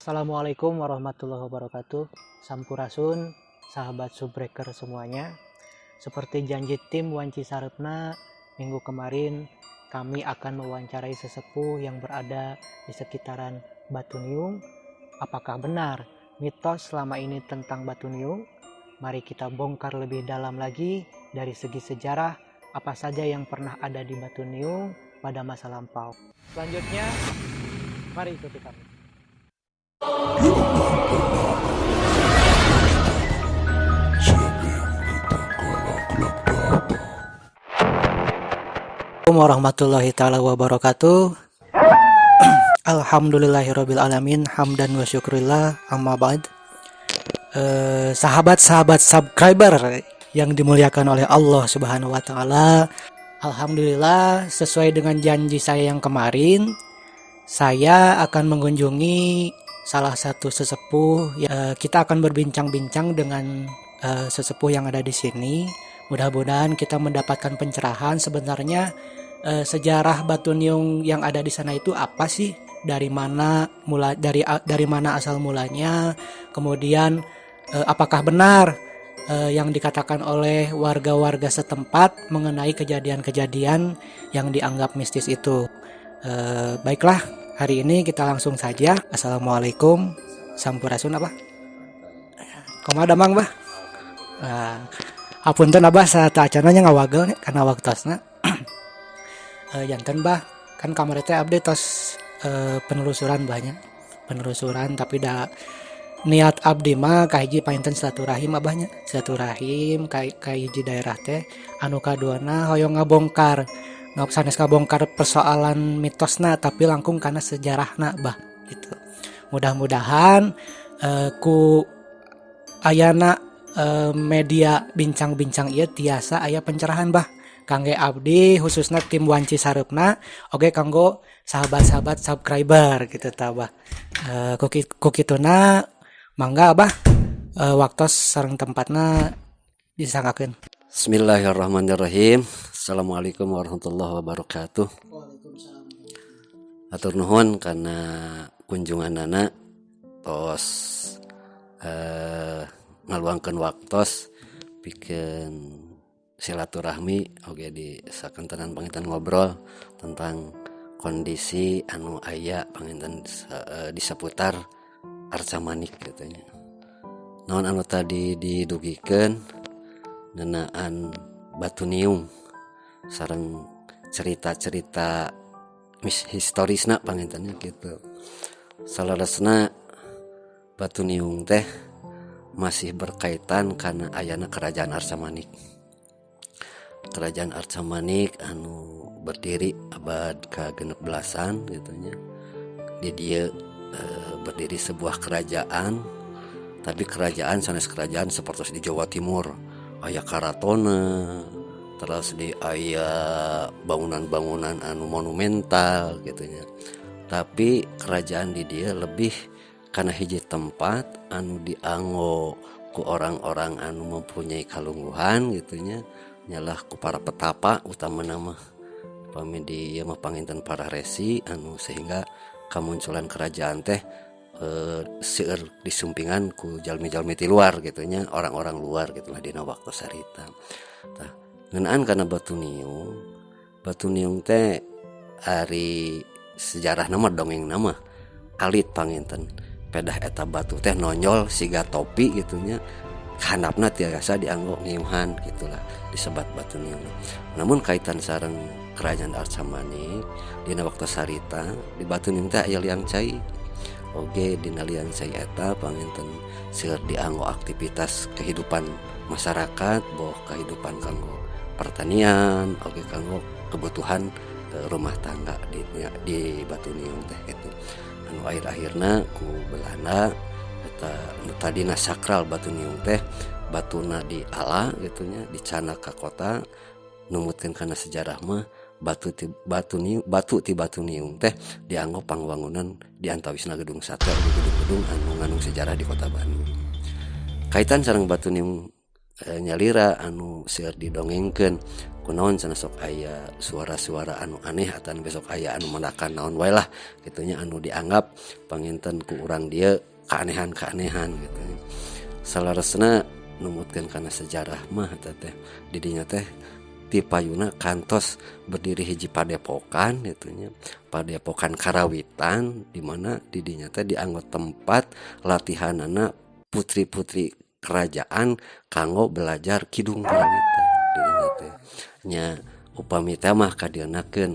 Assalamualaikum warahmatullahi wabarakatuh. Sampurasun, sahabat subbreaker semuanya. Seperti janji tim Wanci Sarepna, minggu kemarin kami akan mewawancarai sesepuh yang berada di sekitaran Batu Niung. Apakah benar mitos selama ini tentang Batu Niung? Mari kita bongkar lebih dalam lagi dari segi sejarah apa saja yang pernah ada di Batu Niung pada masa lampau. Selanjutnya, mari ikuti kami. Assalamualaikum warahmatullahi taala wabarakatuh. Alhamdulillahirabbil alamin, hamdan wa syukurillah, amma ba'd. Sahabat-sahabat subscriber yang dimuliakan oleh Allah Subhanahu wa taala. Alhamdulillah, sesuai dengan janji saya yang kemarin, saya akan mengunjungi salah satu sesepuh. Kita akan berbincang-bincang dengan sesepuh yang ada di sini. Mudah-mudahan kita mendapatkan pencerahan sebenarnya sejarah Batu Niung yang ada di sana itu apa sih? Dari mana asal mulanya? Kemudian apakah benar yang dikatakan oleh warga-warga setempat mengenai kejadian-kejadian yang dianggap mistis itu? Baiklah, hari ini kita langsung saja. Assalamualaikum, sampurasun abah. Komada mang bah. Apunten abah saata acananya ngawagel karena waktosna. Janten bah, kan kamari teh abdi tos penelusuran banyak. Penelusuran tapi da niat abdi mah ka hiji painten silaturahim abahnya. Silaturahim ka hiji daerah teh anu kaduana hoyong ngabongkar. Sanes ngabongkar persoalan mitosna tapi langkung karena sejarahna bah gitu. Mudah-mudahan ku ayana media bincang-bincang ieu tiasa aya pencerahan bah kangge abdi khususna tim Wanci Sarepna oge kanggo sahabat-sahabat subscriber gitu ta bah. Ku kituna mangga abah waktos sareng tempatna disanggakeun. Bismillahirrahmanirrahim. Assalamualaikum warahmatullahi wabarakatuh. Atur nuhun karena kunjunganana tos ngaluangkeun waktos pikeun silaturahmi oge di sakantenan panginten ngobrol tentang kondisi anu aya panginten di seputar Arca Manik katanya. Naon anu tadi didugikeun ngeunaan Batu Niung sareng cerita-cerita historisna pangintennya gitu. Salaresna Batu Niung teh masih berkaitan karena ayana kerajaan Arca Manik. Kerajaan Arca Manik anu berdiri abad ke-16 gitunya. Di dia berdiri sebuah kerajaan, tapi kerajaan sanes kerajaan seperti di Jawa Timur, aya karatona, terus di aya bangunan-bangunan anu monumental gitunya. Tapi kerajaan di dia lebih karena hiji tempat anu dianggo ku orang-orang anu mempunyai kalungguhan gitunya, nyalah ku para petapa utama nama pami di ieu mah panginten para resi anu sehingga kamunculan kerajaan teh seueur disumpingan ku jalmi-jalmi ti luar gitunya, orang-orang luar gitulah dina waktu sarita. Tah ngeunaan kana Batu Niung teh ari sejarah nama dongeng nama alit panginten pedah eta batu teh nonjol siga topi gitunya, handapna tiasa dianggo ngiuhan gitulah disebat Batu Niung. Namun kaitan sareng kerajaan Arca Manik dina waktu sarita di Batu Niung teh aya liang cai oge dina liang cai eta panginten seueur dianggo aktivitas kehidupan masyarakat boh kehidupan kanggo pertanian oge kanggo kebutuhan rumah tangga di Batu Niung teh gitu. Anu akhir-akhirna ku Belanda eta nu tadina sakral Batu Niung teh batuna diala gitunya dicana ka kota numutkeun kana sejarah mah batu ti Batu Niung teh dianggo pangwangunan di antawisna gedung sate di gedung-gedung anu ngandung sejarah di kota Bandung. Kaitan sareng Batu Niung nyalira anu seueur didongengkeun ku kunaon cenah sok aya suara-suara anu aneh atau besok aya anu mendakan naon wae lah gitunya anu dianggap panginten ku urang dieu keanehan-keanehan gitu. Salaresna numutkeun kana sejarah mah eta teh di dinya teh ti payuna kantos berdiri hiji padepokan gitunya, padepokan Karawitan di mana di dinya teh dianggo tempat latihanana putri-putri kerajaan kanggo belajar kidung Karawitan di dinya teh nya upami teh mah kadienakeun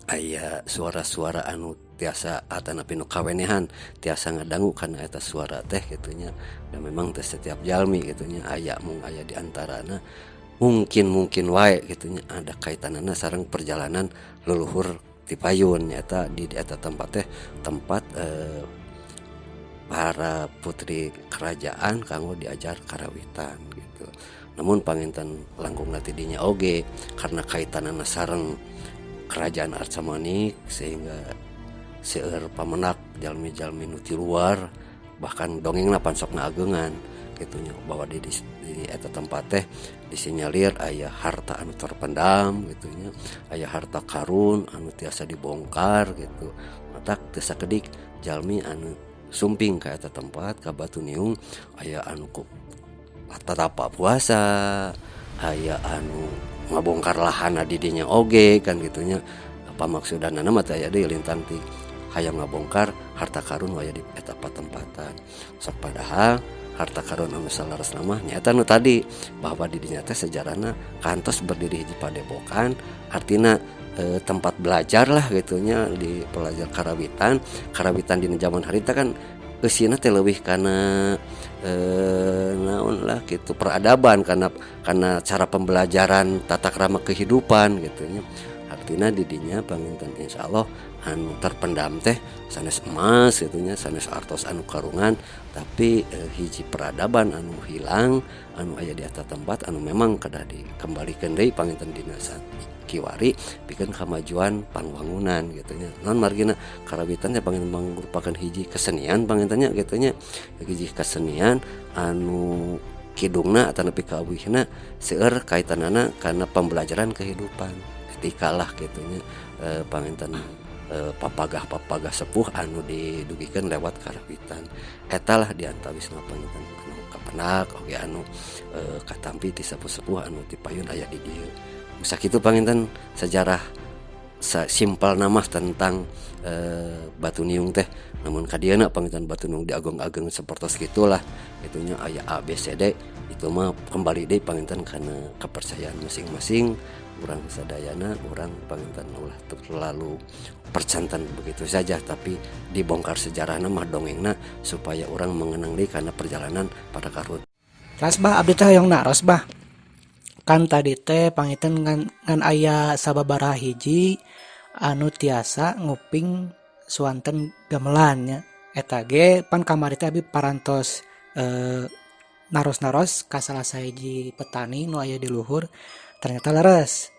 aya suara-suara anu tiasa atanapi nu kawenehan tiasa ngadangu kana eta suara teh gitunya dan memang teh setiap jalmi gitunya aya mung aya di antarana mungkin wae gitunya ada kaitanana sareng perjalanan leluhur ti payun nyata di eta tempat teh tempat para putri kerajaan kanggo diajar Karawitan gitu. Namun panginten langkung ti dinya oge karena kaitanana sareng kerajaan Arcamanik sehingga seueur pamenak jalmi-jalmi nu ti luar bahkan dongengna pansokna ageungan gitunya bahwa di eta tempat teh disinyalir aya harta anu terpendam gitunya aya harta karun anu tiasa dibongkar gitu matak teu sakedik jalmi anu sumping ka eta tempat ka Batuniung aya anu ku tatapa puasa aya anu ngabongkar lahana di dinya oge kan gitunya apa maksudanana mah teh aya deui lintang ti hayang ngabongkar harta karun aya di eta patempatan sok padahal harta karun anu salaresna mah nyaeta nu tadi bahwa di dinya teh sejarahna kantos berdiri hiji padepokan artina tempat belajar lah gitunya di pelajar Karawitan di zaman harita kan eusina teh leuwih kana naon lah gitu peradaban karena cara pembelajaran tata krama kehidupan gitunya artinya didinya panginten insyaallah anu terpendam teh sanes emas gitunya sanes artos anu karungan tapi hiji peradaban anu hilang anu aya di atas tempat anu memang kedah dikembalikan deui panginten dina kiwari pikeun kamajuan pangwangunan gitunya non margina Karawitan teh panginten merupakan hiji kesenian pangintennya gitunya hiji kesenian anu kidungna atau nepi ka eueuhna seueur kaitanana kana pembelajaran kehidupan etika lah gitunya panginten papagah sepuh anu didugikeun lewat Karawitan eta lah diantawisna panginten anu kapenak oge anu katampi ti sepuh-sepuh anu ti payun aya di dieu sakitu panginten sejarah simpel nama tentang Batuniung teh namun kadieuna panginten Batuniung diagung-agung sapertos gitulah itunya aya ABCD itu mah kembali deui panginten kana kepercayaan masing-masing urang sadayana urang panginten ulah terlalu percantan begitu saja tapi dibongkar sejarahna mah dongengna supaya orang mengenang deui kana perjalanan pada karun. Rasbah abdi teh hoyong naros bah. Kan tadi teh panginten ngan aya sababaraha hiji anu tiasa nguping suanten gamelan nya eta ge pan kamari teh abi parantos naros-naros ka salah sahiji petani nu aya di luhur ternyata leres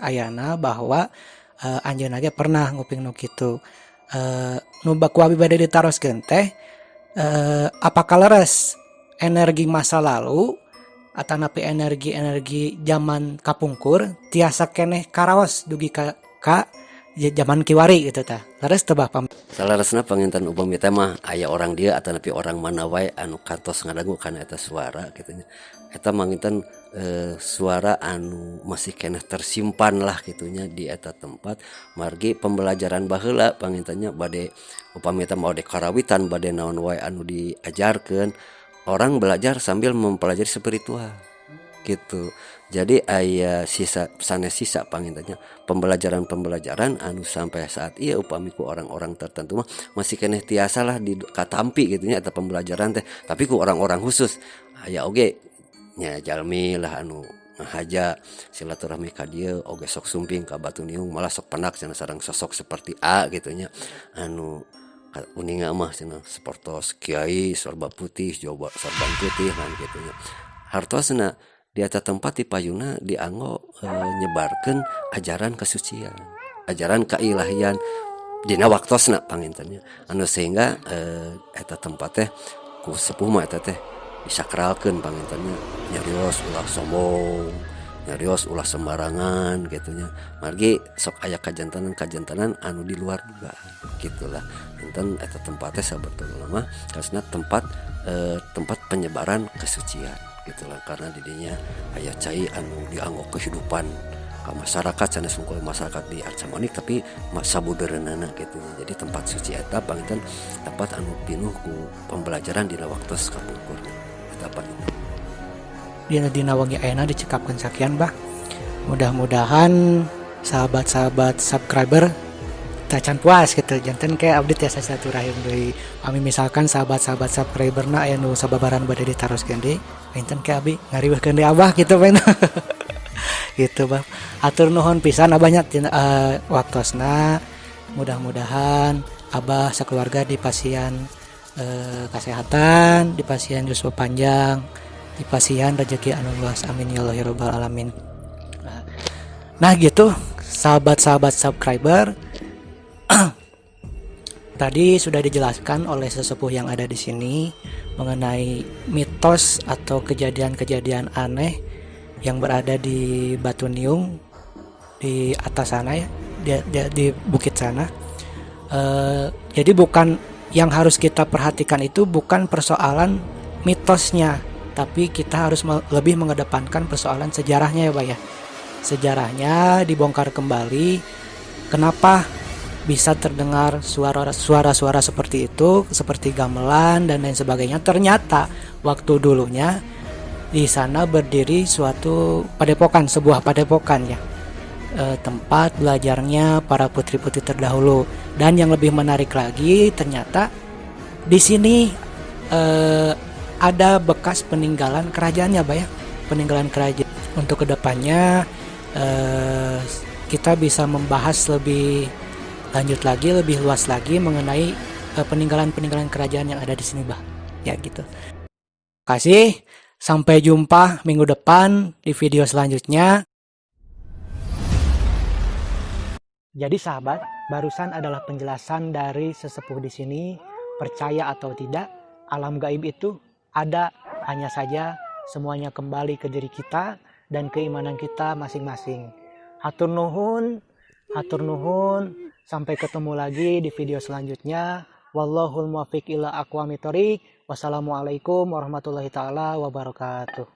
ayana bahwa anjeunna ge pernah nguping nu kitu nu baku abi bade ditaroskeun teh apakah leres energi masa lalu atau napi energi zaman kapungkur tiasa keneh karaos dugi ka zaman kiwari gitu tah leres teu bah salaresna panginten upami teh mah aya orang dia atau napi orang mana wae anu kantos ngadangu kana eta suara gitunya eta manginten suara anu masih keneh tersimpan lah gitunya di eta tempat margi pembelajaran baheula pangintennya bade upami teh mau di Karawitan bade naon wae anu diajarkeun orang belajar sambil mempelajari spiritual gitu. Jadi aya sisa pangintennya pembelajaran anu sampai saat ieu upami ku orang-orang tertentu mah masih keneh tiasa lah di katampi gitu nya eta pembelajaran teh tapi ku orang-orang khusus aya oge nya jalmi lah anu ngahaja silaturahmi ka dieu oge sok sumping ka Batuniung malah sok penak cenah sareng sosok seperti A gitu nya anu uninga mah cenah sapertos kiai sorban putih sorban putih kan gitu nya hartosna di atas tempat di payuna dianggo nyebarkeun ajaran kesucian ajaran keilahian dina waktosna pangintennya anu sehingga eta tempat teh ku sepuh mah eta teh disakralkeun pangintennya nyarios ulah sombong nyarios ulah sembarangan gitunya. Margi sok aya kajantanan anu di luar juga gitulah. Enten eta tempatnya sabetulna mah kasna tempat penyebaran kesucian gitulah, karena didinya aya cai anu dianggo kehidupan ka masyarakat sanes sungkul masyarakat di Arca Manik tapi sabudereunana gitu. Jadi tempat suci eta panginten tempat anu pinuh ku pembelajaran dina waktos kapungkur eta panginten. Dina wengi ayeuna dicekapkeun sakian bah. Mudah-mudahan sahabat-sahabat subscriber tacan puas gitu, janten kayak update ya silaturahim deui. Kami misalkan sahabat-sahabat subscriberna aya nu sababaran bade ditaroskeun deui, pinten kayak abi ngariweuhkeun deui abah gitu pen. Gitu bah. Atur nuhun pisan abahnya waktosna. Mudah-mudahan abah sakeluarga dipasihan kesehatan, dipasihan yuswa panjang, dipasihan rezeki anu luas, amin ya Allah ya rabbal alamin. Nah gitu sahabat-sahabat subscriber, tadi sudah dijelaskan oleh sesepuh yang ada di sini mengenai mitos atau kejadian-kejadian aneh yang berada di Batu Niung di atas sana ya, di bukit sana. Jadi bukan yang harus kita perhatikan itu bukan persoalan mitosnya, tapi kita harus lebih mengedepankan persoalan sejarahnya ya Pak ya. Sejarahnya dibongkar kembali, kenapa bisa terdengar suara-suara seperti itu, seperti gamelan dan lain sebagainya. Ternyata waktu dulunya di sana berdiri suatu padepokan, sebuah padepokan ya, tempat belajarnya para putri-putri terdahulu. Dan yang lebih menarik lagi, ternyata di sini ada bekas peninggalan kerajaannya, Pak ya, peninggalan kerajaan. Untuk kedepannya kita bisa membahas lebih lanjut lagi, lebih luas lagi mengenai peninggalan-peninggalan kerajaan yang ada di sini, Bah. Ya gitu. Kasih. Sampai jumpa minggu depan di video selanjutnya. Jadi sahabat, barusan adalah penjelasan dari sesepuh di sini. Percaya atau tidak, alam gaib itu ada, hanya saja semuanya kembali ke diri kita dan keimanan kita masing-masing. Hatur nuhun, hatur nuhun. Sampai ketemu lagi di video selanjutnya. Wallahul muwaffiq ila aqwamit thoriq. Wassalamualaikum warahmatullahi taala wabarakatuh.